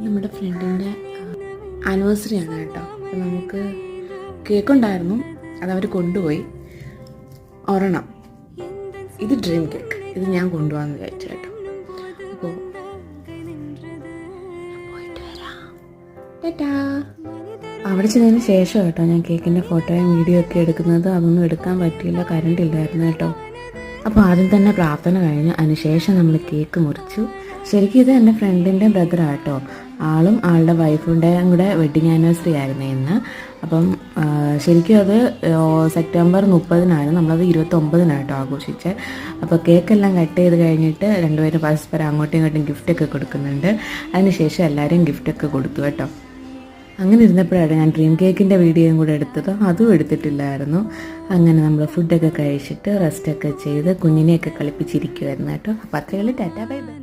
നമ്മുടെ ഫ്രണ്ടിൻ്റെ ആനിവേഴ്സറി ആണ് കേട്ടോ. അപ്പോൾ നമുക്ക് കേക്കുണ്ടായിരുന്നു, അതവർ കൊണ്ടുപോയി. ഒരെണ്ണം ഇത് ഡ്രീം കേക്ക്, ഇത് ഞാൻ കൊണ്ടുപോകാമെന്ന് വിചാരിച്ചു കേട്ടോ. അപ്പോൾ പോയിട്ട് വരാം. ടാറ്റാ. അവിടെ ചെന്നതിന് ശേഷം കേട്ടോ ഞാൻ കേക്കിൻ്റെ ഫോട്ടോയും വീഡിയോ ഒക്കെ എടുക്കുന്നത്. അതൊന്നും എടുക്കാൻ പറ്റിയില്ല, കറണ്ട് ഇല്ലായിരുന്നു കേട്ടോ. അപ്പോൾ ആദ്യം തന്നെ പ്രാർത്ഥന കഴിഞ്ഞു, അതിനുശേഷം നമ്മൾ കേക്ക് മുറിച്ചു. ശരിക്കും ഇത് എൻ്റെ ഫ്രണ്ടിൻ്റെ ബ്രദറാണ് കേട്ടോ. ആളും ആളുടെ വൈഫിൻ്റെയും കൂടെ വെഡ്ഡിങ് ആനിവേഴ്സറി ആയിരുന്നു ഇന്ന്. അപ്പം ശരിക്കും അത് സെപ്റ്റംബർ 30-നാണ്, നമ്മളത് 29-നാണ് കേട്ടോ ആഘോഷിച്ചത്. അപ്പോൾ കേക്കെല്ലാം കട്ട് ചെയ്ത് കഴിഞ്ഞിട്ട് രണ്ടുപേരും പരസ്പരം അങ്ങോട്ടും ഇങ്ങോട്ടും ഗിഫ്റ്റൊക്കെ കൊടുക്കുന്നുണ്ട്. അതിനുശേഷം എല്ലാവരും ഗിഫ്റ്റൊക്കെ കൊടുത്തു കേട്ടോ. അങ്ങനെ ഇരുന്നപ്പോഴാണ് ഞാൻ ഡ്രീം കേക്കിൻ്റെ വീഡിയോയും കൂടെ എടുത്തത്, അതും എടുത്തിട്ടില്ലായിരുന്നു. അങ്ങനെ നമ്മൾ ഫുഡൊക്കെ കഴിച്ചിട്ട് റെസ്റ്റൊക്കെ ചെയ്ത് കുഞ്ഞിനെയൊക്കെ കളിപ്പിച്ചിരിക്കുമായിരുന്നു കേട്ടോ. അപ്പോൾ അത്രയുള്ള ടാറ്റാ ബൈ ബൈ.